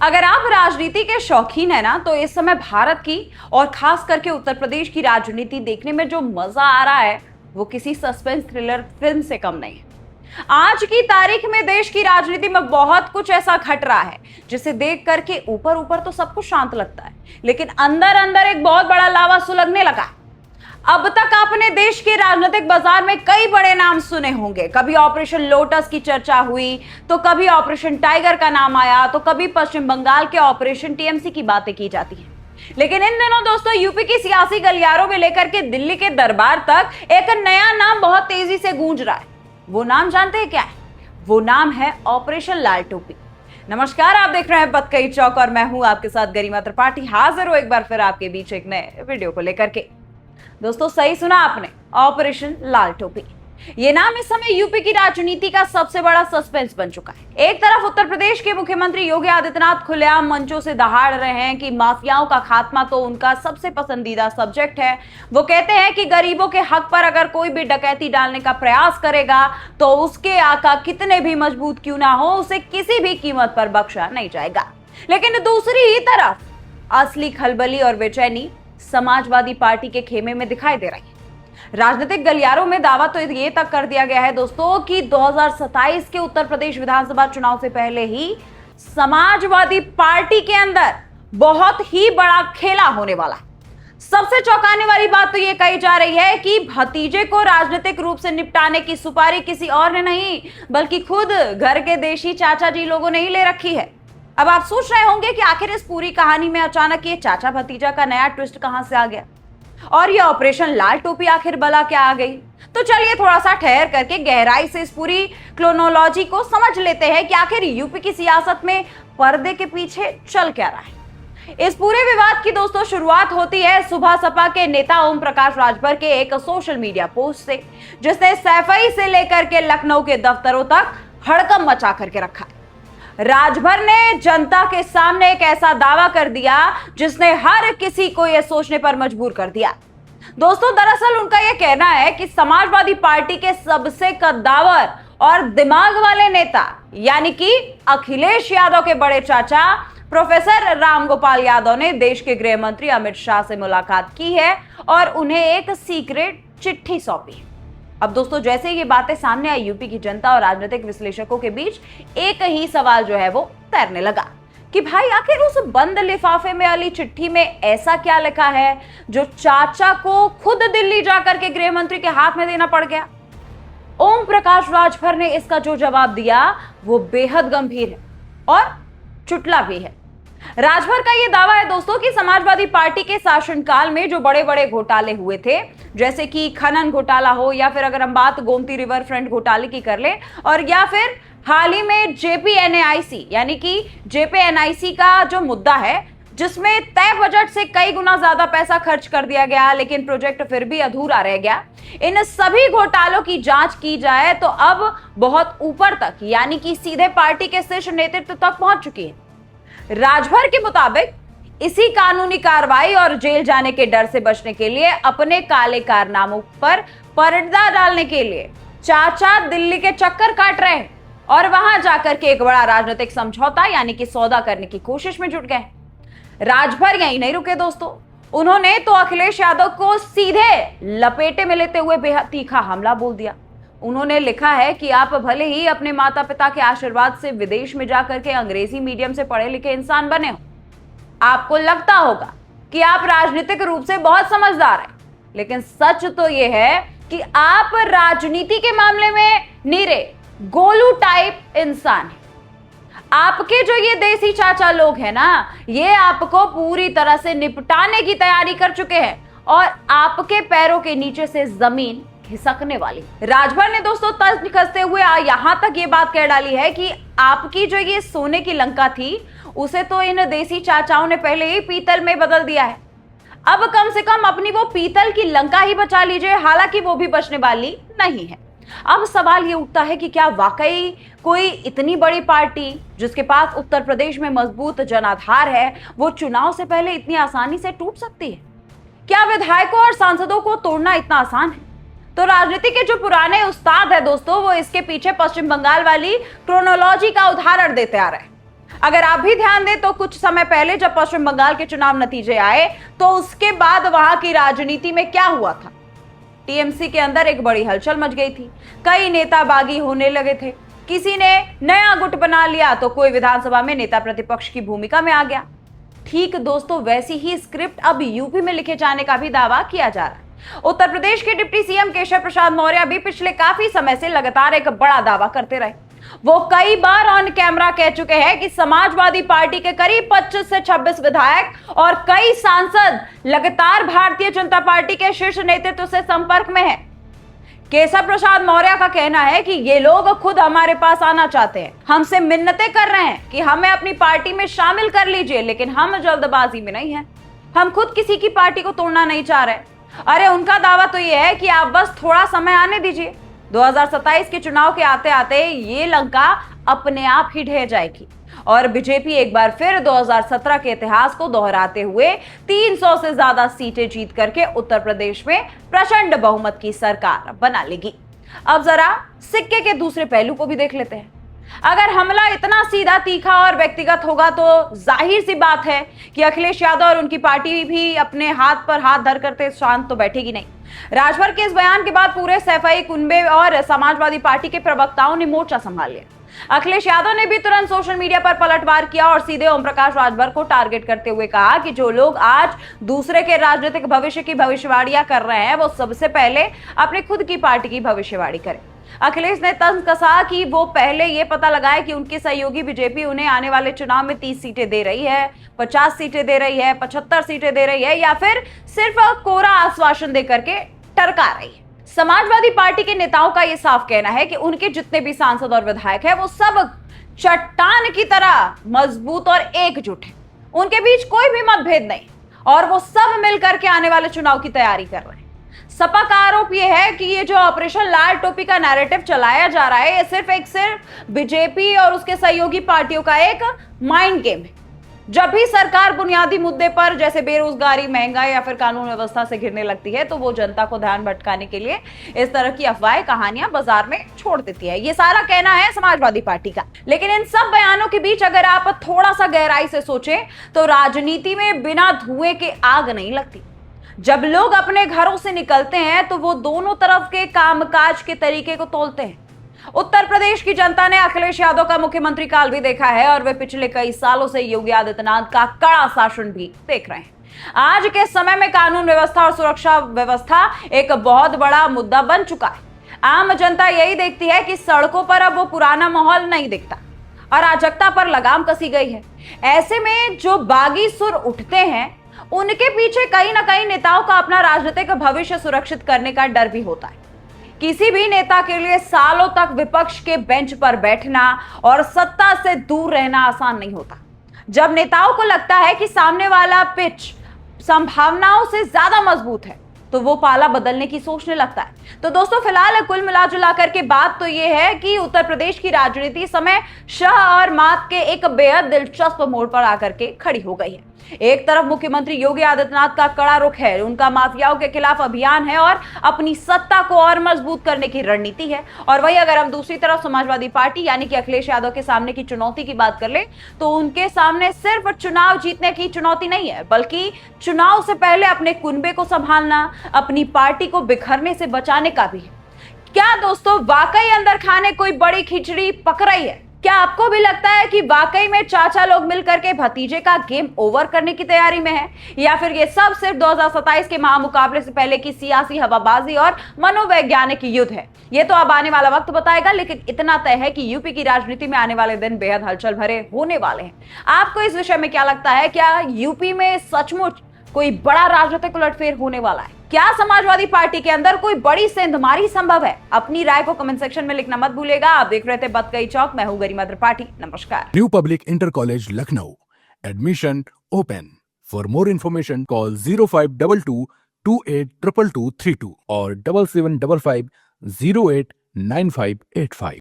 अगर आप राजनीति के शौकीन है ना, तो इस समय भारत की और खास करके उत्तर प्रदेश की राजनीति देखने में जो मजा आ रहा है वो किसी सस्पेंस थ्रिलर फिल्म से कम नहीं है। आज की तारीख में देश की राजनीति में बहुत कुछ ऐसा घट रहा है जिसे देख करके ऊपर ऊपर तो सब कुछ शांत लगता है, लेकिन अंदर अंदर एक बहुत बड़ा लावा सुलगने लगा है। अब तक आपने देश के राजनीतिक बाजार में कई बड़े नाम सुने होंगे। कभी ऑपरेशन लोटस की चर्चा हुई, तो कभी ऑपरेशन टाइगर का नाम आया, तो कभी पश्चिम बंगाल के ऑपरेशन टीएमसी की बातें की जाती हैं। लेकिन इन दिनों दोस्तों यूपी की सियासी गलियारों में लेकर के दिल्ली के दरबार तक एक नया नाम बहुत तेजी से गूंज रहा है। वो नाम जानते हैं क्या है? वो नाम है ऑपरेशन लाल टोपी। नमस्कार, आप देख रहे हैं बतकई चौक और मैं हूं आपके साथ गरिमा त्रिपाठी, हाजिर हूं एक बार फिर आपके बीच एक नए वीडियो को लेकर के। दोस्तों सही सुना आपने, ऑपरेशन लाल टोपी। ये नाम इस समय यूपी की राजनीति का सबसे बड़ा सस्पेंस बन चुका है। एक तरफ उत्तर प्रदेश के मुख्यमंत्री योगी आदित्यनाथ खुलेआम मंचों से दहाड़ रहे हैं कि माफियाओं का खात्मा तो उनका सबसे पसंदीदा सब्जेक्ट है। वो कहते हैं कि गरीबों के हक पर अगर कोई भी डकैती डालने का प्रयास करेगा तो उसके आका कितने भी मजबूत क्यों ना हो, उसे किसी भी कीमत पर बख्शा नहीं जाएगा। लेकिन दूसरी ही तरफ असली खलबली और बेचैनी समाजवादी पार्टी के खेमे में दिखाई दे रही है। राजनीतिक गलियारों में दावा तो ये तक कर दिया गया है दोस्तों कि 2027 के उत्तर प्रदेश विधानसभा चुनाव से पहले ही समाजवादी पार्टी के अंदर बहुत ही बड़ा खेला होने वाला है। सबसे चौंकाने वाली बात तो ये कही जा रही है कि भतीजे को राजनीतिक रूप से निपटाने की सुपारी किसी और ने नहीं, बल्कि खुद घर के देशी चाचा जी लोगों ने ही ले रखी है। अब आप सोच रहे होंगे कि आखिर इस पूरी कहानी में अचानक ये चाचा भतीजा का नया ट्विस्ट कहां से आ गया और ये ऑपरेशन लाल टोपी आखिर भला क्या आ गई। तो चलिए थोड़ा सा ठहर करके गहराई से इस पूरी क्रोनोलॉजी को समझ लेते हैं कि आखिर यूपी की सियासत में पर्दे के पीछे चल क्या रहा है। इस पूरे विवाद की दोस्तों शुरुआत होती है सुबह सपा के नेता ओम प्रकाश राजभर के एक सोशल मीडिया पोस्ट से, जिसने सैफई से लेकर के लखनऊ के दफ्तरों तक हड़कंप मचा करके रखा है। राजभर ने जनता के सामने एक ऐसा दावा कर दिया जिसने हर किसी को यह सोचने पर मजबूर कर दिया। दोस्तों दरअसल उनका यह कहना है कि समाजवादी पार्टी के सबसे कद्दावर और दिमाग वाले नेता यानी कि अखिलेश यादव के बड़े चाचा प्रोफेसर रामगोपाल यादव ने देश के गृह मंत्री अमित शाह से मुलाकात की है और उन्हें एक सीक्रेट चिट्ठी सौंपी है। अब दोस्तों जैसे ये बातें सामने आई, यूपी की जनता और राजनीतिक विश्लेषकों के बीच एक ही सवाल जो है वो तैरने लगा कि भाई आखिर उस बंद लिफाफे में वाली चिट्ठी में ऐसा क्या लिखा है जो चाचा को खुद दिल्ली जाकर के गृह मंत्री के हाथ में देना पड़ गया। ओम प्रकाश राजभर ने इसका जो जवाब दिया वो बेहद गंभीर है और चुटला भी है। राजभर का यह दावा है दोस्तों कि समाजवादी पार्टी के शासनकाल में जो बड़े बड़े घोटाले हुए थे, जैसे कि खनन घोटाला हो या फिर अगर हम बात गोमती रिवर फ्रंट घोटाले की कर ले, और या फिर हाल ही में जेपीएनआईसी यानी कि जेपीएनआईसी का जो मुद्दा है जिसमें तय बजट से कई गुना ज्यादा पैसा खर्च कर दिया गया लेकिन प्रोजेक्ट फिर भी अधूरा रह गया। इन सभी घोटालों की जांच की जाए तो अब बहुत ऊपर तक यानी कि सीधे पार्टी के शीर्ष नेतृत्व तक पहुंच चुकी है। राजभर के मुताबिक इसी कानूनी कार्रवाई और जेल जाने के डर से बचने के लिए अपने काले कारनामों पर पर्दा डालने के लिए चाचा दिल्ली के चक्कर काट रहे हैं और वहां जाकर के एक बड़ा राजनीतिक समझौता यानी कि सौदा करने की कोशिश में जुट गए। राजभर यहीं नहीं रुके दोस्तों, उन्होंने तो अखिलेश यादव को सीधे लपेटे में लेते हुए बेहद तीखा हमला बोल दिया। उन्होंने लिखा है कि आप भले ही अपने माता पिता के आशीर्वाद से विदेश में जाकर के अंग्रेजी मीडियम से पढ़े लिखे इंसान बने हो, आपको लगता होगा कि आप राजनीतिक रूप से बहुत समझदार हैं, लेकिन सच तो यह है कि आप राजनीति के मामले में नीरे गोलू टाइप इंसान हैं। आपके जो ये देसी चाचा लोग हैं ना, ये आपको पूरी तरह से निपटाने की तैयारी कर चुके हैं और आपके पैरों के नीचे से जमीन खिसकने वाली। राजभर ने दोस्तों तर्ज कसते हुए यहां तक ये बात कह डाली है कि आपकी जो ये सोने की लंका थी उसे तो इन देसी चाचाओं ने पहले ही पीतल में बदल दिया है। अब कम से कम अपनी वो पीतल की लंका ही बचा लीजिए, हालांकि वो भी बचने वाली नहीं है। अब सवाल ये उठता है कि क्या वाकई कोई इतनी बड़ी पार्टी जिसके पास उत्तर प्रदेश में मजबूत जनाधार है वो चुनाव से पहले इतनी आसानी से टूट सकती है? क्या विधायकों और सांसदों को तोड़ना इतना आसान है? तो राजनीति के जो पुराने उस्ताद है दोस्तों, वो इसके पीछे पश्चिम बंगाल वाली क्रोनोलॉजी का उदाहरण देते आ रहे हैं। अगर आप भी ध्यान दें तो कुछ समय पहले जब पश्चिम बंगाल के चुनाव नतीजे आए तो उसके बाद वहां की राजनीति में क्या हुआ था। टीएमसी के अंदर एक बड़ी हलचल मच गई थी, कई नेता बागी होने लगे थे, किसी ने नया गुट बना लिया तो कोई विधानसभा में नेता प्रतिपक्ष की भूमिका में आ गया। ठीक दोस्तों, वैसी ही स्क्रिप्ट अब यूपी में लिखे जाने का भी दावा किया जा रहा है। उत्तर प्रदेश के डिप्टी सीएम केशव प्रसाद मौर्य भी पिछले काफी समय से लगातार एक बड़ा दावा करते रहे। वो कई बार ऑन कैमरा कह चुके हैं कि समाजवादी पार्टी के करीब 25 से 26 विधायक और कई सांसद लगातार भारतीय जनता पार्टी के शीर्ष नेतृत्व से संपर्क में हैं। केशव प्रसाद मौर्य का कहना है कि ये लोग खुद हमारे पास आना चाहते हैं, हमसे मिन्नतें कर रहे हैं कि हमें अपनी पार्टी में शामिल कर लीजिए, लेकिन हम जल्दबाजी में नहीं हैं। हम खुद किसी की पार्टी को तोड़ना नहीं चाह रहे। अरे उनका दावा तो ये है कि आप बस थोड़ा समय आने दीजिए, 2027 के चुनाव के आते आते ये लंका अपने आप ही ढह जाएगी और बीजेपी एक बार फिर 2017 के इतिहास को दोहराते हुए 300 से ज्यादा सीटें जीत करके उत्तर प्रदेश में प्रचंड बहुमत की सरकार बना लेगी। अब जरा सिक्के के दूसरे पहलू को भी देख लेते हैं। अगर हमला इतना सीधा, तीखा और व्यक्तिगत होगा तो जाहिर सी बात है कि अखिलेश यादव और उनकी पार्टी भी अपने हाथ पर हाथ धर करते शांत तो बैठेगी नहीं। राजभर के इस बयान के बाद पूरे सैफई कुनबे और समाजवादी पार्टी के प्रवक्ताओं ने मोर्चा संभाल लिया। अखिलेश यादव ने भी तुरंत सोशल मीडिया पर पलटवार किया और सीधे ओम प्रकाश राजभर को टारगेट करते हुए कहा कि जो लोग आज दूसरे के राजनीतिक भविष्य की भविष्यवाणियां कर रहे हैं वो सबसे पहले अपने खुद की पार्टी की भविष्यवाणी करें। अखिलेश ने तंज कसा कि वो पहले ये पता लगाए कि उनके सहयोगी बीजेपी उन्हें आने वाले चुनाव में 30 सीटें दे रही है, 50 सीटें दे रही है, 75 सीटें दे रही है या फिर सिर्फ कोरा आश्वासन देकर के टरका रही है। समाजवादी पार्टी के नेताओं का यह साफ कहना है कि उनके जितने भी सांसद और विधायक हैं वो सब चट्टान की तरह मजबूत और एकजुट हैं। उनके बीच कोई भी मतभेद नहीं और वो सब मिलकर के आने वाले चुनाव की तैयारी कर रहे हैं। सपा का आरोप यह है कि ये जो ऑपरेशन लाल टोपी का नैरेटिव चलाया जा रहा है ये सिर्फ बीजेपी और उसके सहयोगी पार्टियों का एक माइंड गेम है। जब भी सरकार बुनियादी मुद्दे पर जैसे बेरोजगारी, महंगाई या फिर कानून व्यवस्था से घिरने लगती है तो वो जनता को ध्यान भटकाने के लिए इस तरह की अफवाहें, कहानियां बाजार में छोड़ देती है। ये सारा कहना है समाजवादी पार्टी का। लेकिन इन सब बयानों के बीच अगर आप थोड़ा सा गहराई से सोचें तो राजनीति में बिना धुएं के आग नहीं लगती। जब लोग अपने घरों से निकलते हैं तो वो दोनों तरफ के कामकाज के तरीके को तोलते हैं। उत्तर प्रदेश की जनता ने अखिलेश यादव का मुख्यमंत्री काल भी देखा है और वे पिछले कई सालों से योगी आदित्यनाथ का कड़ा शासन भी देख रहे हैं। आज के समय में कानून व्यवस्था और सुरक्षा व्यवस्था एक बहुत बड़ा मुद्दा बन चुका है। आम जनता यही देखती है कि सड़कों पर अब वो पुराना माहौल नहीं दिखता, अराजकता पर लगाम कसी गई है। ऐसे में जो बागी सुर उठते हैं उनके पीछे कहीं ना कहीं नेताओं का अपना राजनीतिक भविष्य सुरक्षित करने का डर भी होता है। किसी भी नेता के लिए सालों तक विपक्ष के बेंच पर बैठना और सत्ता से दूर रहना आसान नहीं होता। जब नेताओं को लगता है कि सामने वाला पिच संभावनाओं से ज्यादा मजबूत है तो वो पाला बदलने की सोचने लगता है। तो दोस्तों, फिलहाल कुल मिला करके बात तो ये है कि उत्तर प्रदेश की राजनीति समय शाह और मात के एक बेहद दिलचस्प मोड़ पर आकर के खड़ी हो गई है। एक तरफ मुख्यमंत्री योगी आदित्यनाथ का कड़ा रुख है, उनका माफियाओं के खिलाफ अभियान है और अपनी सत्ता को और मजबूत करने की रणनीति है। और वही अगर हम दूसरी तरफ समाजवादी पार्टी यानी कि अखिलेश यादव के सामने की चुनौती की बात कर ले तो उनके सामने सिर्फ चुनाव जीतने की चुनौती नहीं है, बल्कि चुनाव से पहले अपने कुनबे को संभालना, अपनी पार्टी को बिखरने से बचाने का भी है। क्या दोस्तों, वाकई अंदर खाने कोई बड़ी खिचड़ी पक रही है? क्या आपको भी लगता है कि वाकई में चाचा लोग मिलकर के भतीजे का गेम ओवर करने की तैयारी में है, या फिर ये सब सिर्फ 2027 के महामुकाबले से पहले की सियासी हवाबाजी और मनोवैज्ञानिक युद्ध है? ये तो अब आने वाला वक्त बताएगा, लेकिन इतना तय है कि यूपी की राजनीति में आने वाले दिन बेहद हलचल भरे होने वाले हैं। आपको इस विषय में क्या लगता है? क्या यूपी में सचमुच कोई बड़ा राजनीतिक उलटफेर होने वाला है? क्या समाजवादी पार्टी के अंदर कोई बड़ी सेंधमारी संभव है? अपनी राय को कमेंट सेक्शन में लिखना मत भूलिएगा। आप देख रहे थे बतकई चौक, मैं हूं गरिमा त्रिपाठी। नमस्कार। New public inter college Lucknow, admission open. For more information call 0522 282232 और 7755 089585।